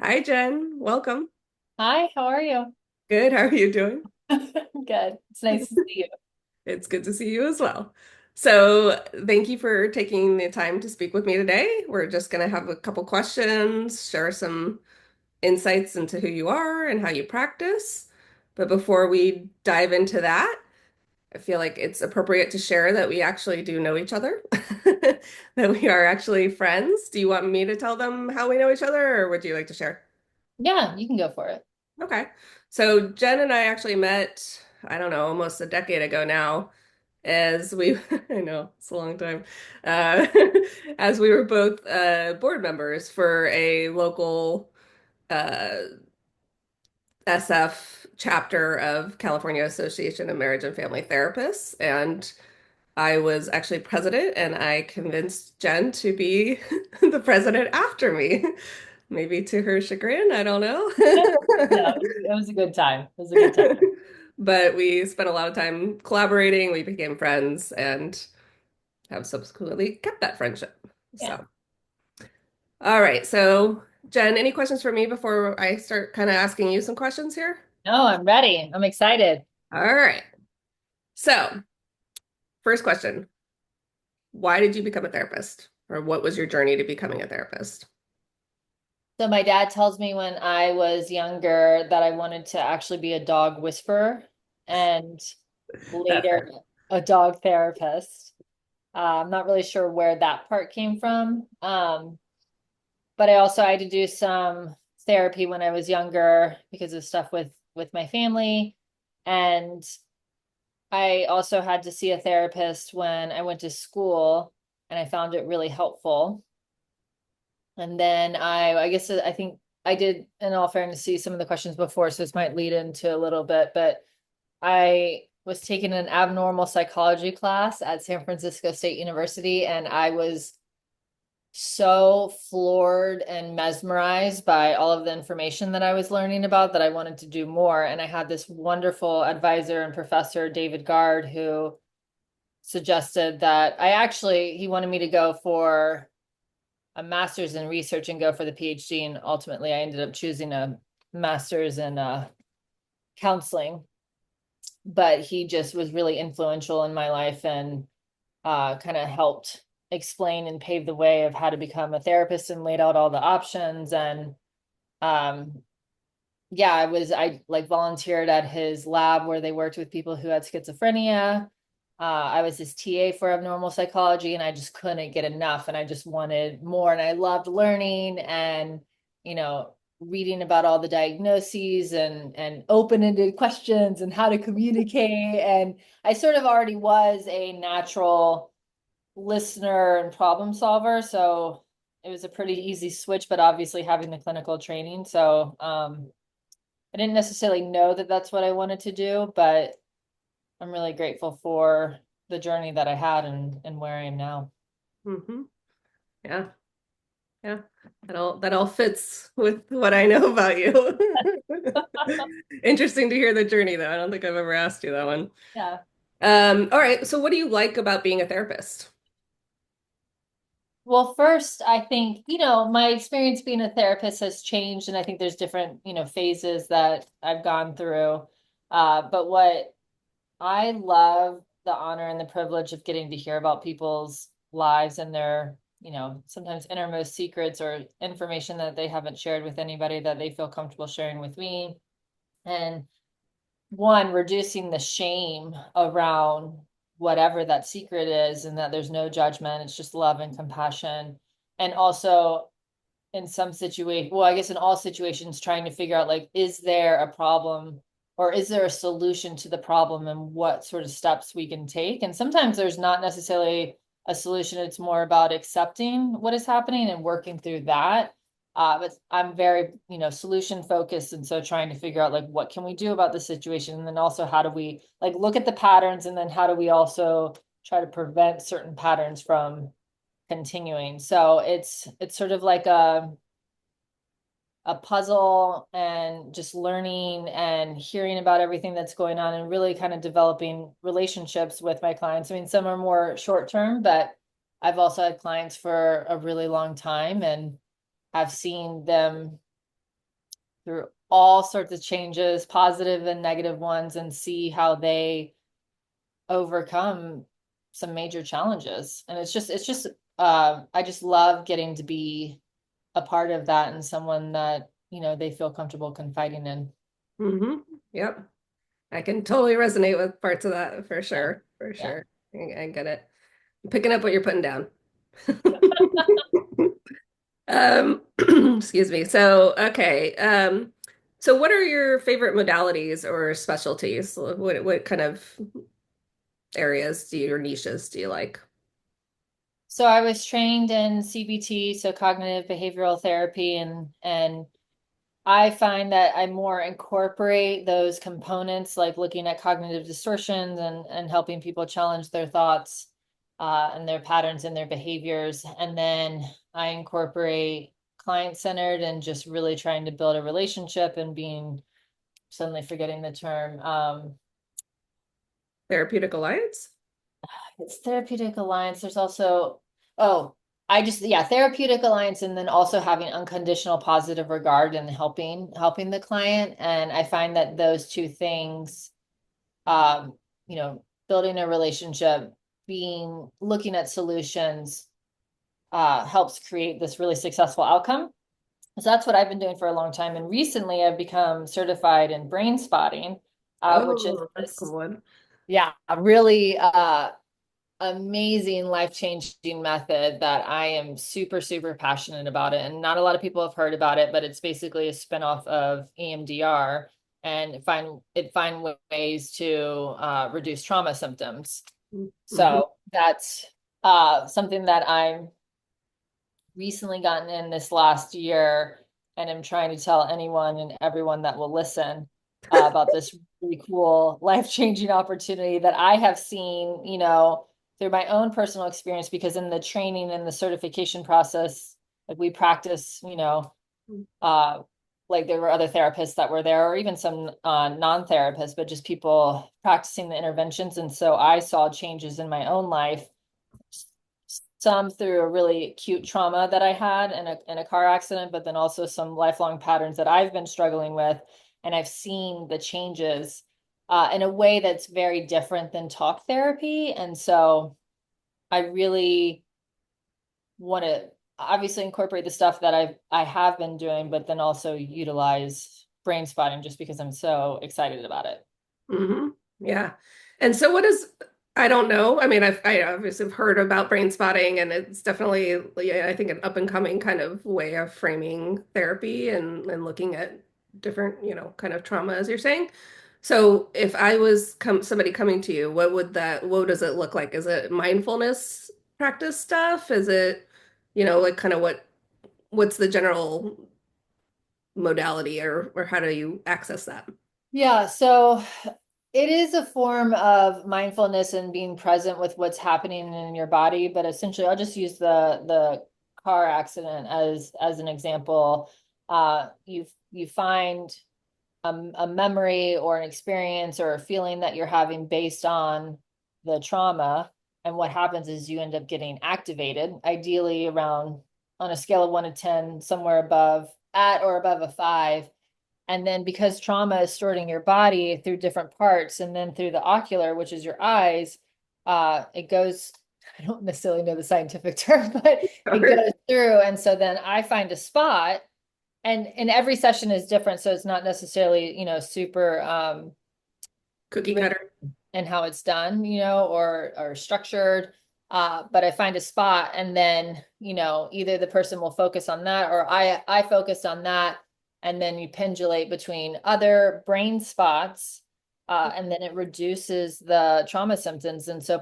Hi, Jen. Welcome. Hi, how are you? Good. How are you doing? Good. It's nice to see you. It's good to see you as well. So, thank you for taking the time to speak with me today. We're just going to have a couple questions, share some insights into who you are and how you practice. But before we dive into that, I feel like it's appropriate to share that we actually do know each other, that we are actually friends. Do you want me to tell them how we know each other, or would you like to share? Yeah, you can go for it. Okay. So Jen and I actually met, I don't know, almost a decade ago now, as we, I know, it's a long time, uh, as we were both board members for a local uh, SF chapter of California Association of Marriage and Family Therapists. And I was actually president, and I convinced Jen to be the president after me. Maybe to her chagrin, I don't No, know. it was a good time. It was a good time. But we spent a lot of time collaborating. We became friends and have subsequently kept that friendship. Yeah. So, all right. So, Jen, any questions for me before I start kind of asking you some questions here? No, I'm ready. I'm excited. All right. So, first question. Why did you become a therapist? Or what was your journey to becoming a therapist? So my dad tells me when I was younger that I wanted to actually be a dog whisperer and That's later fair. a dog therapist. I'm not really sure where that part came from. But I also had to do some therapy when I was younger because of stuff with my family. And I also had to see a therapist when I went to school, and I found it really helpful. And then I guess I think I did, in all fairness, see some of the questions before, so this might lead into a little bit, but I was taking an abnormal psychology class at San Francisco State University, and I was so floored and mesmerized by all of the information that I was learning about that I wanted to do more. And I had this wonderful advisor and professor, David Gard, who suggested that he wanted me to go for a master's in research and go for the PhD. And ultimately, I ended up choosing a master's in counseling. But he just was really influential in my life and kind of helped explain and pave the way of how to become a therapist and laid out all the options. And um, yeah, I like volunteered at his lab where they worked with people who had schizophrenia. I was his TA for abnormal psychology, and I just couldn't get enough, and I just wanted more. And I loved learning and, you know, reading about all the diagnoses and open-ended questions and how to communicate. And I sort of already was a natural listener and problem solver, so it was a pretty easy switch. But obviously, having the clinical training, so I didn't necessarily know that that's what I wanted to do, but I'm really grateful for the journey that I had and where I am now. Hmm. Yeah. Yeah. That all fits with what I know about you. Interesting to hear the journey, though. I don't think I've ever asked you that one. Yeah. All right. So what do you like about being a therapist? Well, first, I think, my experience being a therapist has changed, and I think there's different, phases that I've gone through. But what I love the honor and the privilege of getting to hear about people's lives and their, sometimes innermost secrets or information that they haven't shared with anybody that they feel comfortable sharing with me. And one, reducing the shame around whatever that secret is, and that there's no judgment, it's just love and compassion. And also, in some situation, well, I guess in all situations, trying to figure out, like, is there a problem or is there a solution to the problem, and what sort of steps we can take. And sometimes there's not necessarily a solution, it's more about accepting what is happening and working through that. But I'm very, solution focused, and so trying to figure out, like, what can we do about the situation, and then also how do we, like, look at the patterns, and then how do we also try to prevent certain patterns from continuing. So it's sort of like a puzzle, and just learning and hearing about everything that's going on, and really kind of developing relationships with my clients. I mean, some are more short term, but I've also had clients for a really long time, and I've seen them through all sorts of changes, positive and negative ones, and see how they overcome some major challenges. And I just love getting to be a part of that and someone that, they feel comfortable confiding in. Hmm. Yep. I can totally resonate with parts of that for Yeah. sure. For Yeah. sure. I get it. I'm picking up what you're putting down. Excuse me. So, okay. So what are your favorite modalities or specialties? What kind of areas or niches do you like? So I was trained in CBT, so cognitive behavioral therapy, and I find that I more incorporate those components, like looking at cognitive distortions and helping people challenge their thoughts, and their patterns and their behaviors. And then I incorporate client-centered and just really trying to build a relationship and being, suddenly forgetting the term. Therapeutic Alliance? It's therapeutic alliance. There's also, oh, yeah, therapeutic alliance, and then also having unconditional positive regard and helping the client. And I find that those two things, um, building a relationship, looking at solutions, helps create this really successful outcome. So that's what I've been doing for a long time. And recently I've become certified in brain spotting, which is Oh, that's a this, cool one. yeah, really, amazing life-changing method that I am super, super passionate about it. And not a lot of people have heard about it, but it's basically a spinoff of EMDR, and find ways to reduce trauma symptoms. Hmm. So that's something that I'm recently gotten in this last year, and I'm trying to tell anyone and everyone that will listen about this really cool life-changing opportunity that I have seen, through my own personal experience, because in the training and the certification process, like we practice, uh, like there were other therapists that were there, or even some non-therapists, but just people practicing the interventions. And so I saw changes in my own life, some through a really acute trauma that I had in a car accident, but then also some lifelong patterns that I've been struggling with. And I've seen the changes in a way that's very different than talk therapy. And so I really want to obviously incorporate the stuff that I have been doing, but then also utilize brain spotting just because I'm so excited about it. Hmm. Yeah. And so what is, I don't know. I mean, I obviously have heard about brain spotting and it's definitely, yeah, I think an up and coming kind of way of framing therapy and looking at different, kind of trauma, as you're saying. So if I was somebody coming to you, what does it look like? Is it mindfulness practice stuff? Is it, like kind of what's the general modality or how do you access that? Yeah, so it is a form of mindfulness and being present with what's happening in your body, but essentially I'll just use the car accident as an example. You find a memory or an experience or a feeling that you're having based on the trauma, and what happens is you end up getting activated, ideally around, on a scale of 1 to 10, somewhere at or above a 5. And then because trauma is stored in your body through different parts and then through the ocular, which is your eyes, it goes, I don't necessarily know the scientific term, but it Or goes through. And so then I find a spot, and every session is different. So it's not necessarily, super cookie written cutter? in how it's done, or structured. But I find a spot, and then, either the person will focus on that or I focus on that, and then you pendulate between other brain spots, and then it reduces the trauma symptoms. And so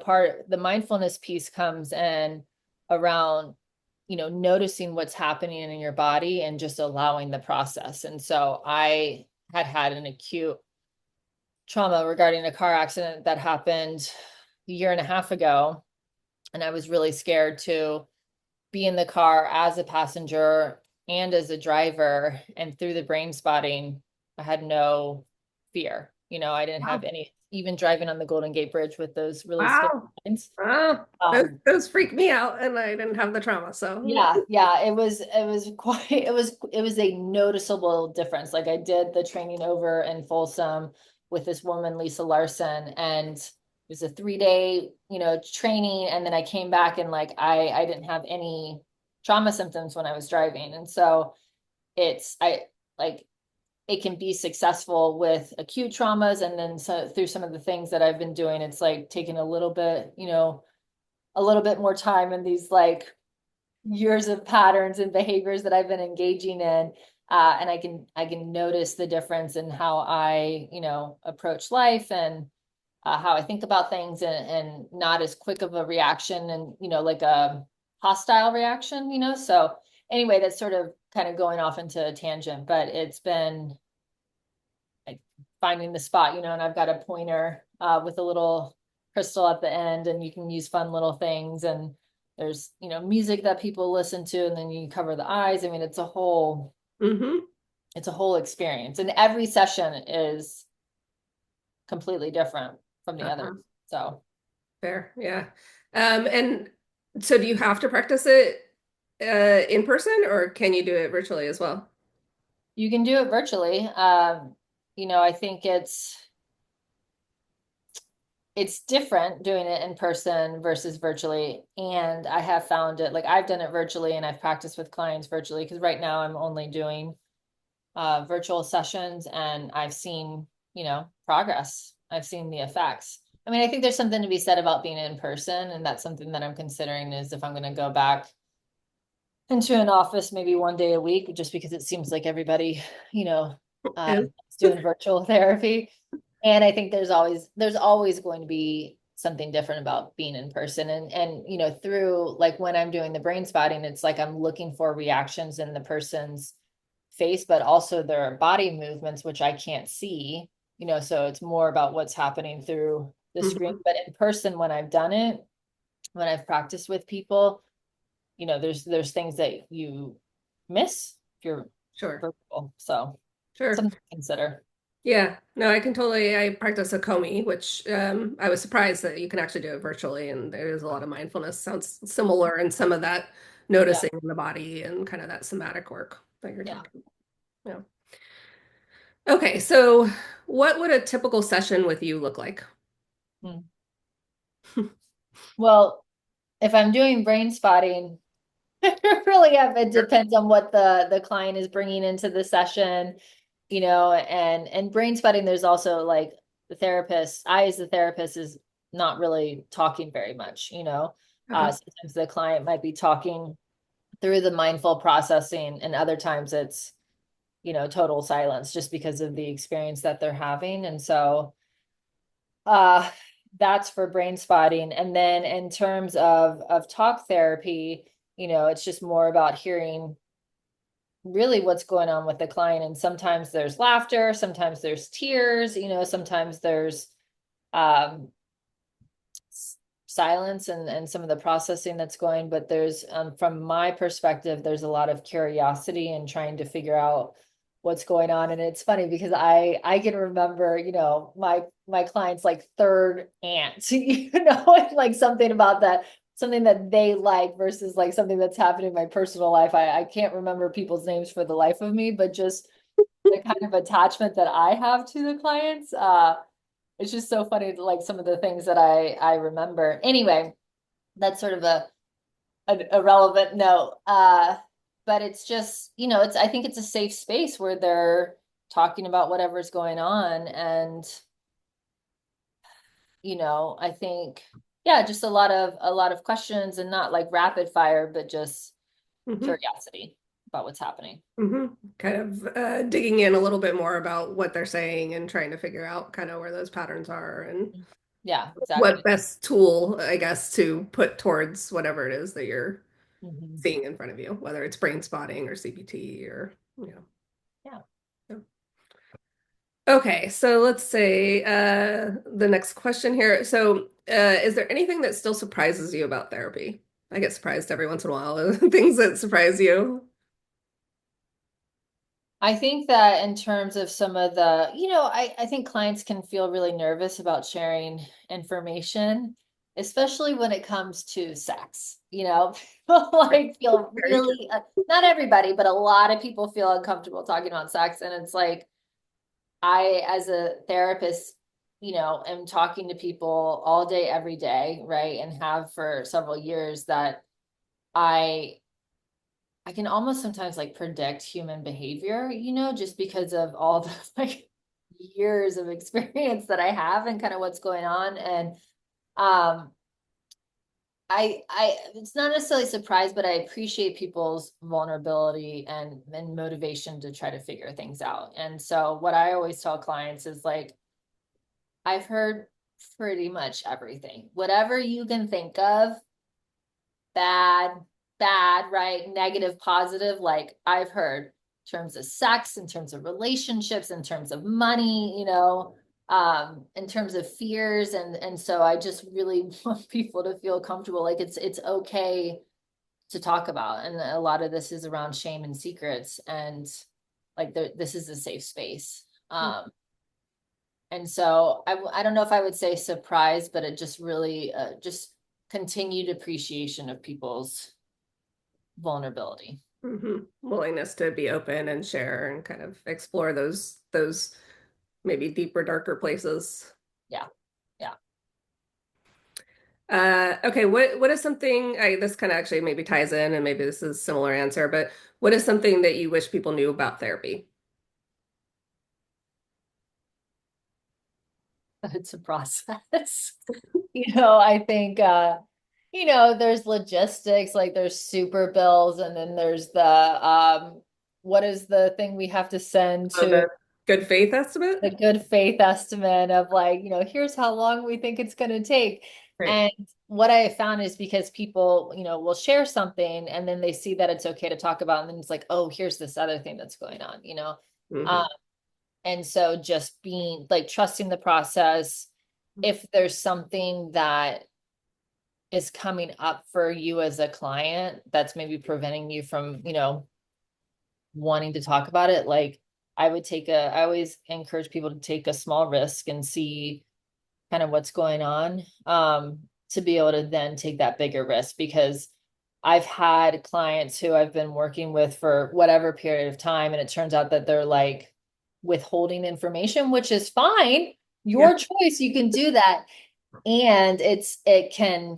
the mindfulness piece comes in around, noticing what's happening in your body and just allowing the process. And so I had an acute trauma regarding a car accident that happened a year and a half ago. And I was really scared to be in the car as a passenger and as a driver. And through the brain spotting, I had no fear. I didn't have Wow. any even driving on the Golden Gate Bridge with those really scary Wow. lines. Oh, Um, those freak me out, and I didn't have the trauma, so yeah, it was quite it was a noticeable difference. Like I did the training over in Folsom with this woman, Lisa Larson, and it was a 3 day, training. And then I came back and like I didn't have any trauma symptoms when I was driving. And so I like it can be successful with acute traumas. And then so through some of the things that I've been doing, it's like taking a little bit more time in these like years of patterns and behaviors that I've been engaging in. And I can notice the difference in how I, approach life and how I think about things, and not as quick of a reaction and, like a hostile reaction, So anyway, that's sort of kind of going off into a tangent, but it's been like finding the spot, and I've got a pointer with a little crystal at the end, and you can use fun little things. And there's, music that people listen to, and then you cover the eyes. I mean, hmm. it's a whole experience. And every session is completely different from the others. Uh-huh. So Fair, yeah. And so do you have to practice it in person, or can you do it virtually as well? you can do it virtually. I think it's different doing it in person versus virtually. And I have found it like I've done it virtually and I've practiced with clients virtually because right now I'm only doing virtual sessions, and I've seen, progress. I've seen the effects. I mean, I think there's something to be said about being in person, and that's something that I'm considering is if I'm going to go back into an office maybe 1 day a week, just because it seems like everybody, you know, Is is doing virtual therapy. And I think there's always going to be something different about being in person. And through like when I'm doing the brain spotting, it's like I'm looking for reactions in the person's face, but also their body movements, which I can't see, so it's more about what's happening through the screen. Mhm. But in person, when I've done it, when I've practiced with people, there's things that you miss if you're Sure, virtual. So sure. something to consider. Yeah, no, I practice a 𝐬𝐿, which I was surprised that you can actually do it virtually, and there is a lot of mindfulness. Sounds similar in some of that Yeah. noticing in the body and kind of that somatic work that you're Yeah. talking about. Yeah. Okay, so what would a typical session with you look like? Hmm. Well, if I'm doing brain spotting, really, it depends on what the client is bringing into the session, and brain spotting, there's also like the therapist, I as the therapist is not really talking very much, Uh-huh. sometimes the client might be talking through the mindful processing, and other times it's, total silence just because of the experience that they're having. And so uh that's for brain spotting. And then in terms of talk therapy, it's just more about hearing really what's going on with the client. And sometimes there's laughter, sometimes there's tears, sometimes there's um silence and some of the processing that's going. But there's from my perspective, there's a lot of curiosity and trying to figure out what's going on. And it's funny because I can remember, my clients like third aunt, and like something about that, something that they like versus like something that's happening in my personal life. I can't remember people's names for the life of me, but just the kind of attachment that I have to the clients. It's just so funny, like some of the things that I remember. Anyway, that's sort of a relevant note. But it's just, I think it's a safe space where they're talking about whatever's going on. And, I think, yeah, just a lot of questions, and not like rapid fire, but just Hmm. curiosity about what's happening. Hmm. Kind of digging in a little bit more about what they're saying and trying to figure out kind of where those patterns are and Yeah, what exactly. best tool, I guess, to put towards whatever it is that you're Hmm. seeing in front of you, whether it's brain spotting or CBT or, Yeah. yeah. Okay, so let's say the next question here. So, is there anything that still surprises you about therapy? I get surprised every once in a while, things that surprise you. I think that in terms of some of the, I think clients can feel really nervous about sharing information, especially when it comes to sex. People like feel Very true. really, not everybody, but a lot of people feel uncomfortable talking about sex. And it's like, I, as a therapist, am talking to people all day, every day, right? And have for several years that I I can almost sometimes like predict human behavior, just because of all the like years of experience that I have and kind of what's going on. And um it's not necessarily surprised, but I appreciate people's vulnerability and motivation to try to figure things out. And so what I always tell clients is like, I've heard pretty much everything. Whatever you can think of, bad, bad, right? Negative, positive, like I've heard in terms of sex, in terms of relationships, in terms of money, in terms of fears. And so I just really want people to feel comfortable. Like it's okay to talk about. And a lot of this is around shame and secrets. And like this is a safe space. And so I don't know if I would say surprise, but it just really just continued appreciation of people's vulnerability. Willingness to be open and share and kind of explore those maybe deeper, darker places. Yeah. Yeah. Okay, what is something this kind of actually maybe ties in, and maybe this is a similar answer, but what is something that you wish people knew about therapy? It's a process. I think there's logistics, like there's super bills, and then there's the what is the thing we have to send Oh, to the good faith estimate? the good faith estimate of like, here's how long we think it's going to take. Right. And what I have found is because people, will share something and then they see that it's okay to talk about, and then it's like, oh, here's this other thing that's going on. Hmm. Um, and so just being like trusting the process. If there's something that is coming up for you as a client that's maybe preventing you from, wanting to talk about it, like I always encourage people to take a small risk and see kind of what's going on, to be able to then take that bigger risk. Because I've had clients who I've been working with for whatever period of time, and it turns out that they're like withholding information, which is fine. Yeah. Your choice, you can do that. And it can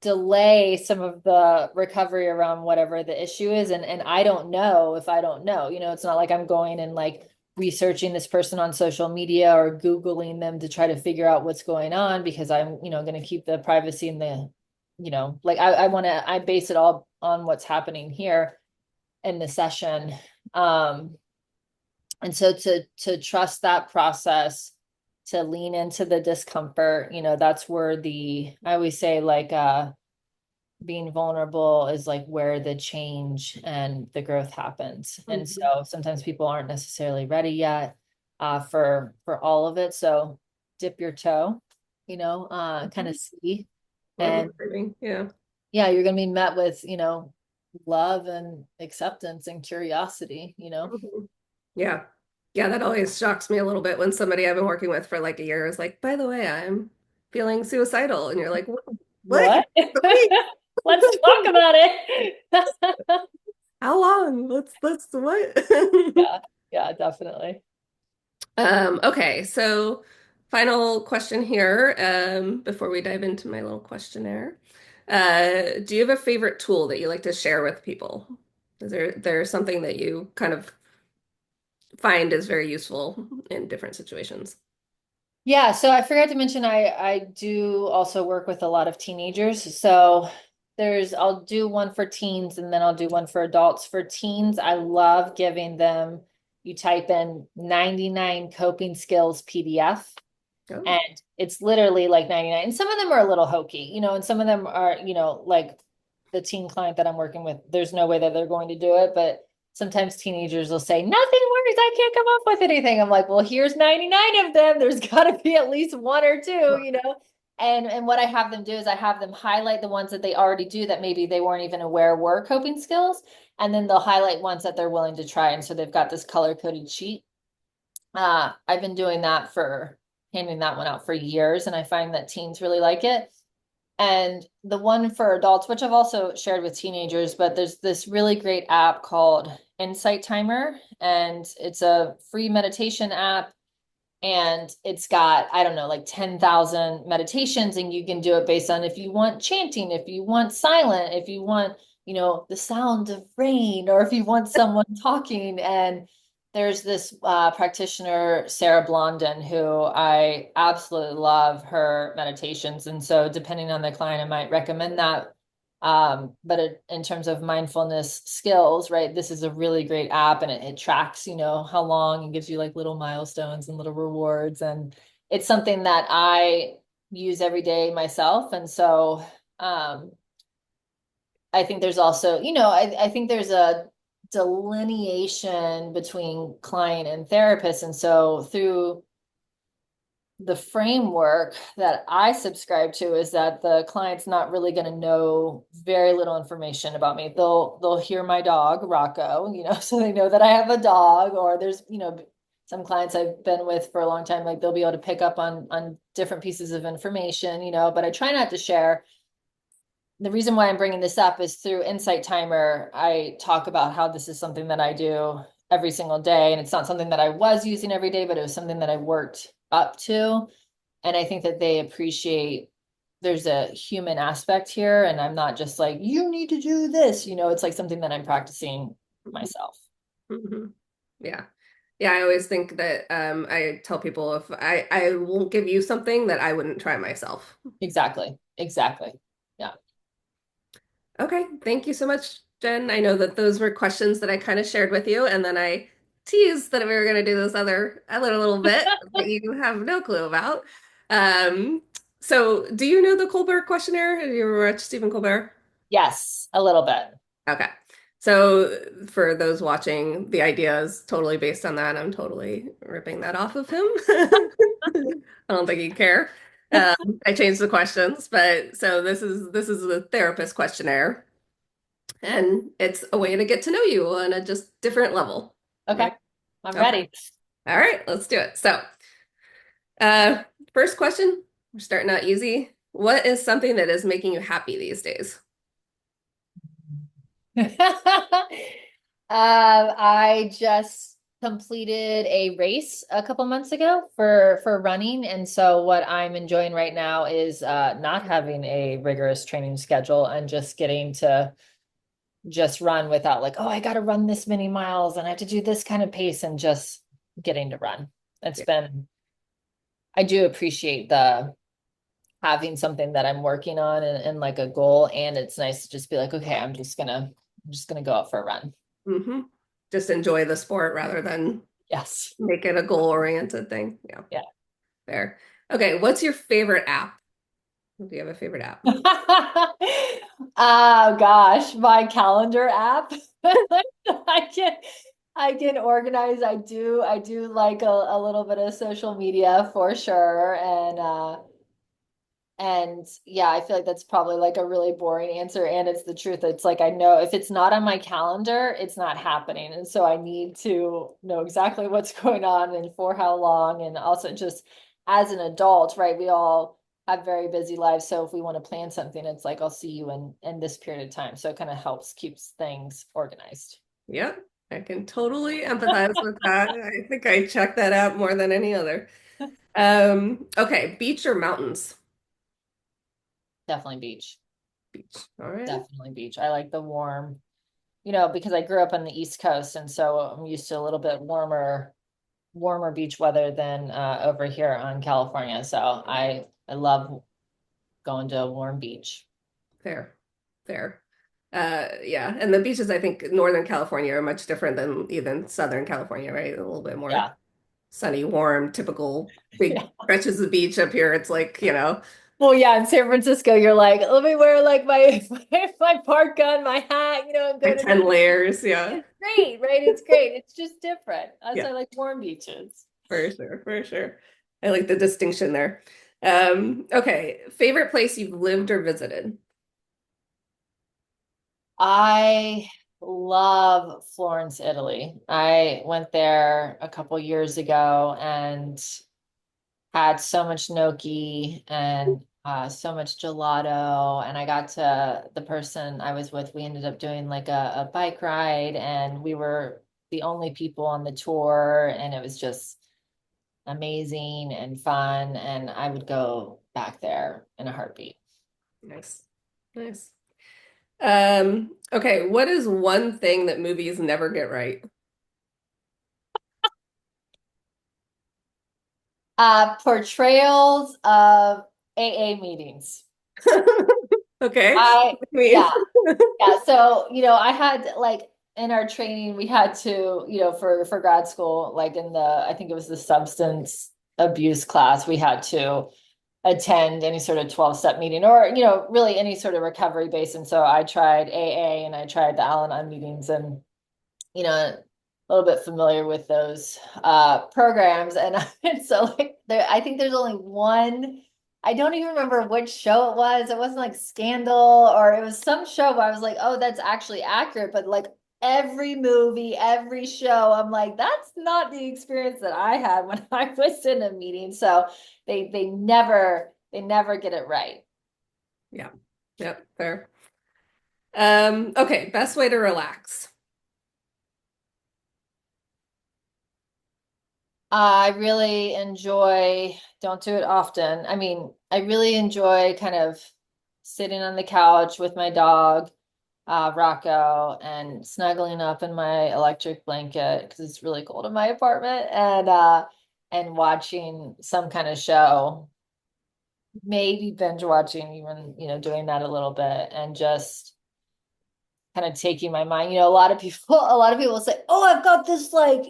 delay some of the recovery around whatever the issue is. And I don't know if I don't know, it's not like I'm going and like researching this person on social media or Googling them to try to figure out what's going on, because I'm, going to keep the privacy and the, like I base it all on what's happening here in the session. And so to trust that process, to lean into the discomfort, that's where I always say like being vulnerable is like where the change and the growth happens. And Mhm. so sometimes people aren't necessarily ready yet for all of it. So dip your toe, kind of see. Love And learning. Yeah. yeah, you're gonna be met with, love and acceptance and curiosity. Mhm. Yeah. Yeah, that always shocks me a little bit when somebody I've been working with for like a year is like, by the way, I'm feeling suicidal. And you're like, what? What? Wait. Let's talk about it. How long? Let's what? Yeah, yeah, definitely. Okay, so final question here, before we dive into my little questionnaire. Do you have a favorite tool that you like to share with people? Is there something that you kind of find is very useful in different situations? Yeah, so I forgot to mention I do also work with a lot of teenagers. So I'll do one for teens and then I'll do one for adults. For teens, I love giving them, you type in 99 coping skills PDF, Oh, and it's literally like 99. And some of them are a little hokey, and some of them are, like the teen client that I'm working with, there's no way that they're going to do it, but sometimes teenagers will say, nothing works, I can't come up with anything. I'm like, well, here's 99 of them. There's got to be at least one or two. And what I have them do is I have them highlight the ones that they already do that maybe they weren't even aware were coping skills. And then they'll highlight ones that they're willing to try. And so they've got this color-coded sheet. I've been doing that handing that one out for years, and I find that teens really like it. And the one for adults, which I've also shared with teenagers, but there's this really great app called Insight Timer, and it's a free meditation app. And it's got, I don't know, like 10,000 meditations, and you can do it based on if you want chanting, if you want silent, if you want, the sound of rain, or if you want someone talking. And there's this practitioner, Sarah Blondin, who I absolutely love her meditations. And so depending on the client, I might recommend that. But in terms of mindfulness skills, right, this is a really great app, and it tracks, how long, and gives you like little milestones and little rewards. And it's something that I use every day myself. And so I think there's also, I think there's a delineation between client and therapist. And so through the framework that I subscribe to is that the client's not really going to know very little information about me. They'll hear my dog, Rocco, so they know that I have a dog. Or there's, some clients I've been with for a long time, like they'll be able to pick up on different pieces of information, but I try not to share. The reason why I'm bringing this up is through Insight Timer, I talk about how this is something that I do every single day. And it's not something that I was using every day, but it was something that I worked up to. And I think that they appreciate there's a human aspect here. And I'm not just like, you need to do this, it's like something that I'm practicing myself. Mm-hmm. Yeah. Yeah, I always think that I tell people if I won't give you something that I wouldn't try myself. Exactly. Exactly. Yeah. Okay, thank you so much, Jen. I know that those were questions that I kind of shared with you, and then I teased that we were going to do this other little bit that you have no clue about. Um, so do you know the Colbert questionnaire? Have you ever watched Stephen Colbert? Yes, a little bit. Okay. So for those watching, the idea is totally based on that. I'm totally ripping that off of him. I don't think he'd care. I changed the questions, but so this is the therapist questionnaire, and it's a way to get to know you on a just different level. Okay. Right? I'm Okay. ready. All right, let's do it. So, uh, first question, we're starting out easy. What is something that is making you happy these days? I just completed a race a couple months ago for running, and so what I'm enjoying right now is not having a rigorous training schedule and just getting to just run without like, oh, I got to run this many miles and I have to do this kind of pace, and just getting to run. It's Yeah. been, I do appreciate the having something that I'm working on, and like a goal, and it's nice to just be like, okay, I'm just gonna go out for a run. hmm Just enjoy the sport rather than Yes. make it a goal-oriented thing. Yeah, Yeah. fair. Okay, what's your favorite app? Do you have a favorite app? Oh gosh, my calendar app. I can I can organize. I do like a little bit of social media for sure. And yeah, I feel like that's probably like a really boring answer. And it's the truth. It's like I know if it's not on my calendar, it's not happening. And so I need to know exactly what's going on and for how long. And also just as an adult, right? We all have very busy lives. So if we want to plan something, it's like I'll see you in this period of time. So it kind of helps keeps things organized. Yep, I can totally empathize with that. I think I check that out more than any other. Okay, beach or mountains? Definitely beach. Beach. All right. Definitely beach. I like the warm, because I grew up on the East Coast, and so I'm used to a little bit warmer beach weather than over here on California. So I love going to a warm beach. Fair. Fair. Yeah, and the beaches, I think Northern California are much different than even Southern California, right? A little bit more Yeah. sunny, warm, typical big Yeah. stretches of beach up here. It's like, Well, yeah, in San Francisco, you're like, let me wear like my my parka and my hat, and go like to the 10 beach. layers. Yeah. It's great, right? It's great. It's just different. That's Yeah, why I like warm beaches. for sure, for sure. I like the distinction there. Okay. Favorite place you've lived or visited? I love Florence, Italy. I went there a couple years ago and had so much gnocchi and so much gelato. And I got to the person I was with, we ended up doing like a bike ride, and we were the only people on the tour, and it was just amazing and fun. And I would go back there in a heartbeat. Nice. Nice. Okay. What is one thing that movies never get right? Portrayals of AA meetings. Okay. I, I mean, yeah, yeah. So, I had like in our training, we had to, for grad school, like in I think it was the substance abuse class, we had to attend any sort of 12-step meeting or, really any sort of recovery base. And so I tried AA and I tried the Al-Anon meetings, and, a little bit familiar with those programs. And, and so like I think there's only one. I don't even remember which show it was. It wasn't like Scandal, or it was some show where I was like, oh, that's actually accurate. But like every movie, every show, I'm like, that's not the experience that I had when I was in a meeting. So they never get it right. yeah. Yep. Fair. Okay. Best way to relax. I really enjoy, don't do it often. I mean, I really enjoy kind of sitting on the couch with my dog, Rocco, and snuggling up in my electric blanket because it's really cold in my apartment, and watching some kind of show, maybe binge watching, even, doing that a little bit, and just kind of taking my mind. A lot of people say, "Oh, I've got this like,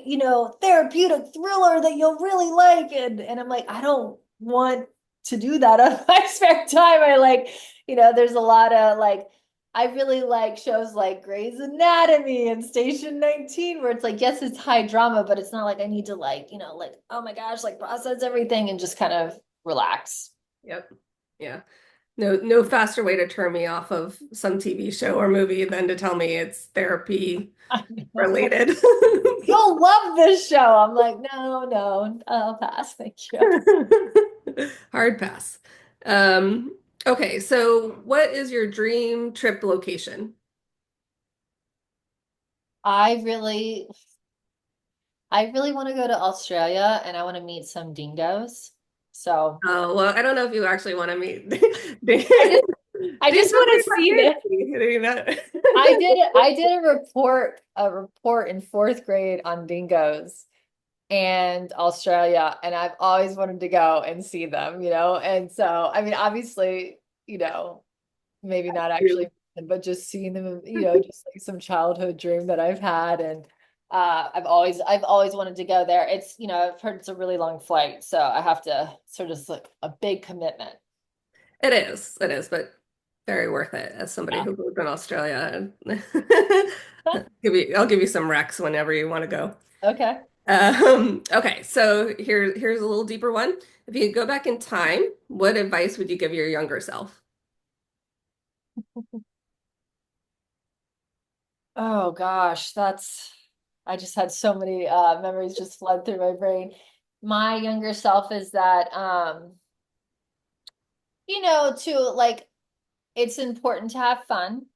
therapeutic thriller that you'll really like." And I'm like, I don't want to do that on my spare time. I like, there's a lot of like I really like shows like Grey's Anatomy and Station 19, where it's like, yes, it's high drama, but it's not like I need to like, like, oh my gosh, like process everything and just kind of relax. Yep. Yeah. No faster way to turn me off of some TV show or movie than to tell me it's therapy I know. related. You'll love this show. I'm like, no, no, I'll pass. Thank you. Hard pass. Um, okay, so what is your dream trip location? I really, I really want to go to Australia, and I want to meet some dingoes. So Oh, well, I don't know if you actually want to meet. I just, I Dingoes just want are to see quite it. fancy. I did a report in fourth grade on dingoes and Australia, and I've always wanted to go and see them, And so, I mean, obviously, maybe not actually, but just seeing them, just like some childhood dream that I've had. And I've always wanted to go there. It's, I've heard it's a really long flight, so I have to sort of like a big commitment. It is, but very worth it as somebody Yeah. who lived in Australia. I'll give you some recs whenever you want to go. Okay. Okay, so here's a little deeper one. If you could go back in time, what advice would you give your younger self? Oh gosh, I just had so many memories just flood through my brain. My younger self is that to like it's important to have fun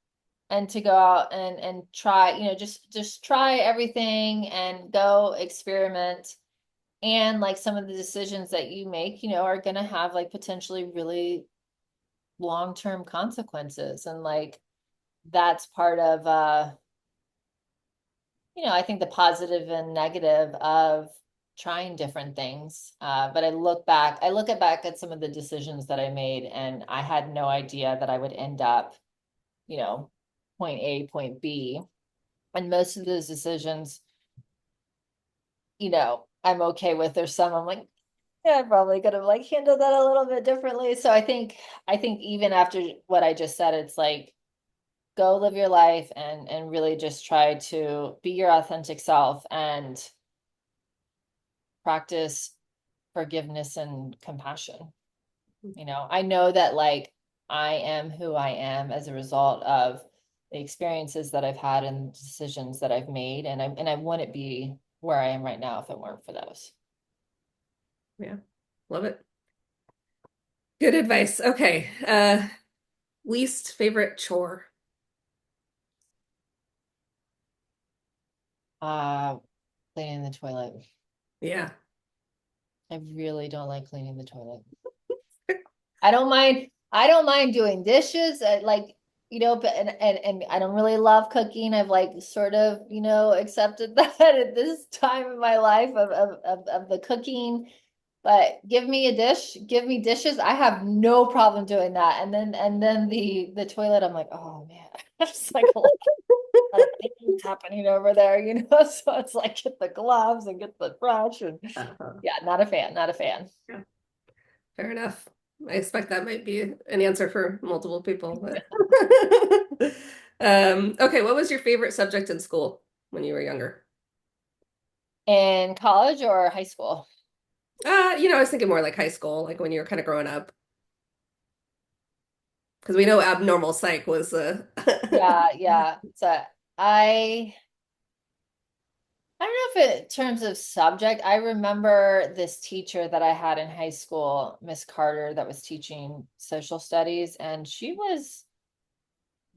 and to go out and try, just try everything and go experiment. And like some of the decisions that you make, are gonna have like potentially really long-term consequences. And like that's part of I think the positive and negative of trying different things. But I look back at some of the decisions that I made, and I had no idea that I would end up, you know, point A, point B. And most of those decisions, I'm okay with. There's some I'm like, yeah, I probably could have like handled that a little bit differently. So I think even after what I just said, it's like go live your life and really just try to be your authentic self and practice forgiveness and compassion. You know, I know that like I am who I am as a result of the experiences that I've had and decisions that I've made. And I wouldn't be where I am right now if it weren't for those. Yeah, love it. Good advice. Okay. Least favorite chore. Uh, Cleaning the toilet. Yeah. I really don't like cleaning the toilet. I don't mind doing dishes. Like, but and I don't really love cooking. I've like sort of, accepted that at this time in my life of the cooking. But give me a dish, give me dishes. I have no problem doing that. And then the toilet, I'm like, oh man, it's like a lot of things happening over there, So it's like get the gloves and get the brush and Uh-huh. yeah, not a fan, not a fan. Yeah, fair enough. I expect that might be an answer for multiple people, but okay, what was your favorite subject in school when you were younger? In college or high school? I was thinking more like high school, like when you were kind of growing up. Because we know abnormal psych was Yeah, yeah. So I I don't know if in terms of subject, I remember this teacher that I had in high school, Miss Carter, that was teaching social studies, and she was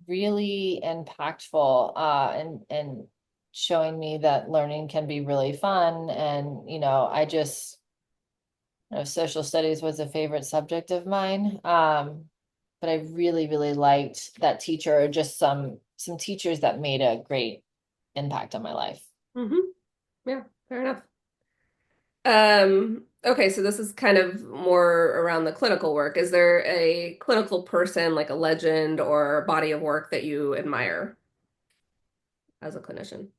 really impactful and showing me that learning can be really fun. And I just social studies was a favorite subject of mine. But I really, really liked that teacher, or just some teachers that made a great impact on my life. hmm Yeah, fair enough. Okay, so this is kind of more around the clinical work. Is there a clinical person, like a legend or a body of work that you admire as a clinician?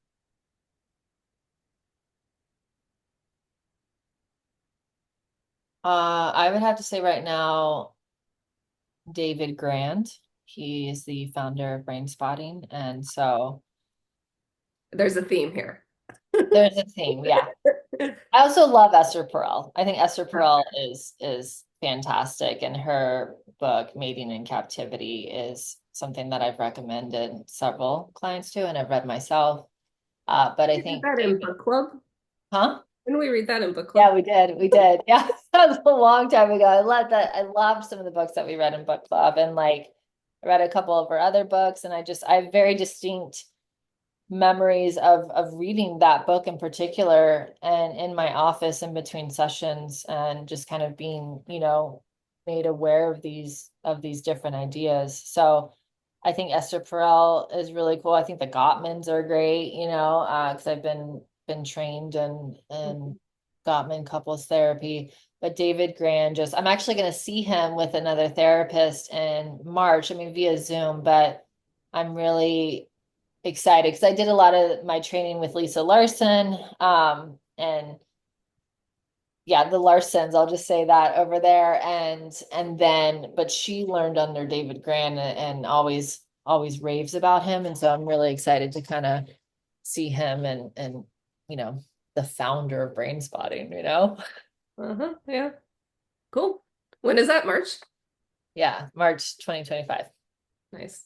I would have to say right now, David Grand. He is the founder of Brainspotting, and so There's a theme here. there's a theme. Yeah, I also love Esther Perel. I think Esther Perel is fantastic, and her book Mating in Captivity is something that I've recommended several clients to, and I've read myself. But I We read think that in David, book club. huh? Didn't we read that in book Yeah, club? we did. We did. Yeah, that was a long time ago. I loved that. I loved some of the books that we read in book club, and like I read a couple of her other books, and I have very distinct memories of reading that book in particular, and in my office in between sessions, and just kind of being, made aware of these different ideas. So I think Esther Perel is really cool. I think the Gottmans are great, because I've been trained in Gottman couples therapy. But David Grand, just I'm actually going to see him with another therapist in March. I mean, via Zoom, but I'm really excited because I did a lot of my training with Lisa Larson. And yeah, the Larsons, I'll just say that over there. But she learned under David Grand, and always raves about him. And so I'm really excited to kind of see him and you know, the founder of Brain Spotting. Uh-huh. Yeah. Cool. When is that, March? Yeah, March 2025. Nice.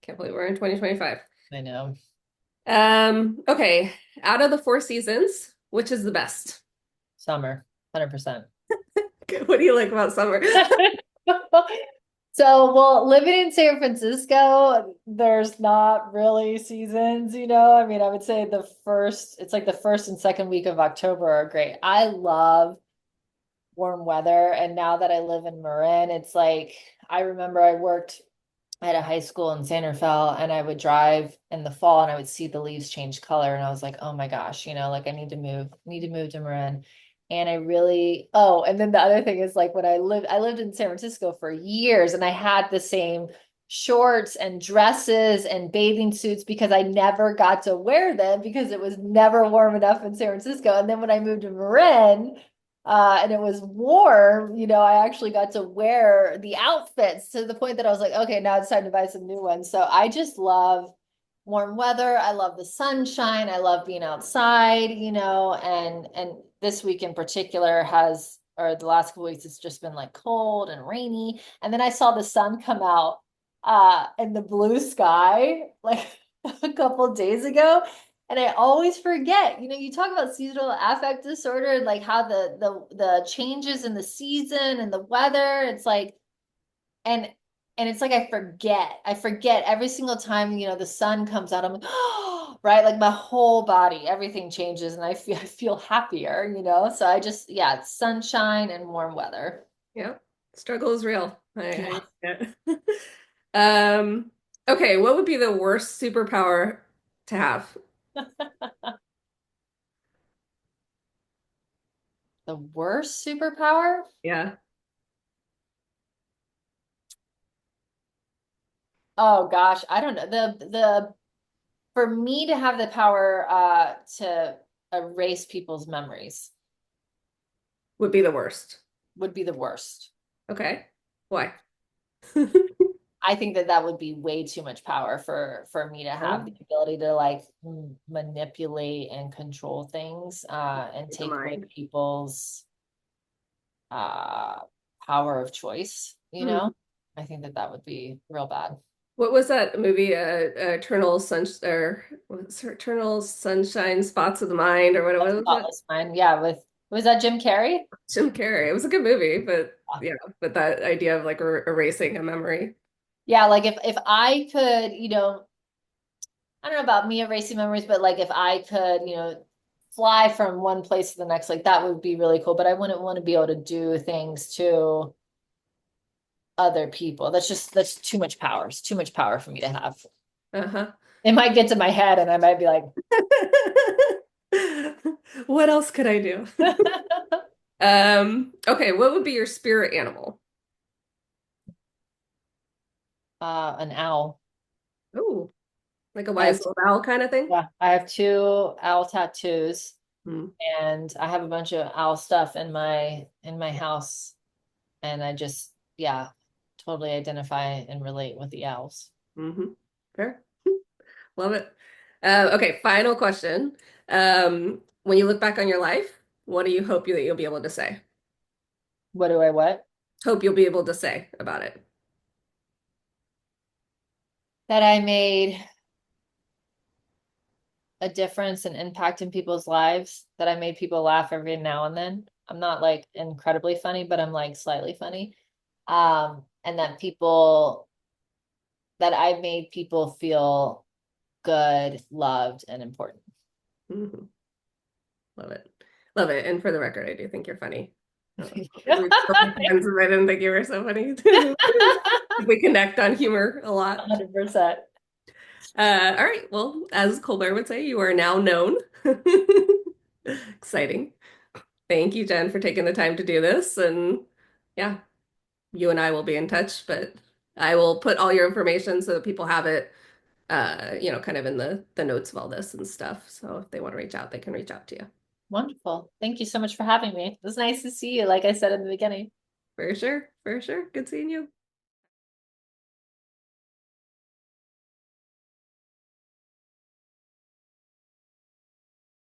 Can't believe we're in 2025. I know. Okay. Out of the four seasons, which is the best? Summer, 100%. What do you like about summer? So, well, living in San Francisco, there's not really seasons. I mean, I would say it's like the first and second week of October are great. I love warm weather. And now that I live in Marin, it's like I remember I worked at a high school in Santa Fe, and I would drive in the fall and I would see the leaves change color. And I was like, oh my gosh, like I need to move to Marin. And and then the other thing is like when I lived in San Francisco for years, and I had the same shorts and dresses and bathing suits because I never got to wear them because it was never warm enough in San Francisco. And then when I moved to Marin, and it was warm, I actually got to wear the outfits to the point that I was like, okay, now it's time to buy some new ones. So I just love warm weather. I love the sunshine. I love being outside, and this week in particular has or the last couple weeks, it's just been like cold and rainy. And then I saw the sun come out in the blue sky like a couple days ago. And I always forget, you talk about seasonal affect disorder and like how the changes in the season and the weather, it's like, and it's like I forget every single time, the sun comes out. I'm like, oh, right, like my whole body, everything changes, and I feel happier, so I just, yeah, it's sunshine and warm weather. Yeah. Struggle is real. Yeah. Yeah. Um, okay, what would be the worst superpower to have? The worst superpower? Yeah, Oh gosh, I don't know. The For me to have the power to erase people's memories would be the worst. would be the worst. Okay. Why? I think that would be way too much power for me to have the Oh, ability to like manipulate and control things and the take away mind. people's uh power of choice, Hmm. I think that that would be real bad. What was that movie? Eternal Sun or what's her Eternal Sunshine Spots of the Mind or what That's was it? spotless mind. Yeah, with was that Jim Carrey? Jim Carrey. It was a good movie, but yeah, but that idea of like er erasing a memory. Yeah, like if I could, I don't know about me erasing memories, but like if I could, fly from one place to the next, like that would be really cool. But I wouldn't want to be able to do things to other people. That's too much power. It's too much power for me to have. Uh-huh. It might get to my head and I might be like, What else could I do? Okay, what would be your spirit animal? an owl. Oh, like a I have wise little owl kind of thing? Yeah, I have two owl tattoos Hmm. and I have a bunch of owl stuff in my house. And I just, yeah, totally identify and relate with the owls. Mm-hmm. Fair. Love it. Okay, final question. When you look back on your life, what do you hope that you'll be able to say? What do I what? Hope you'll be able to say about it. That I made a difference and impact in people's lives, that I made people laugh every now and then. I'm not like incredibly funny, but I'm like slightly funny. And that I've made people feel good, loved, and important. Mhm. Love it. Love it. And for the record, I do think you're funny. We're still friends, and I didn't think you were so funny. We connect on humor a lot. 100%. All right. Well, as Colbert would say, you are now known. Exciting. Thank you, Jen, for taking the time to do this. And yeah, you and I will be in touch, but I will put all your information so that people have it, kind of in the notes of all this and stuff. So if they want to reach out, they can reach out to you. Wonderful. Thank you so much for having me. It was nice to see you, like I said in the beginning. For sure. For sure. Good seeing you.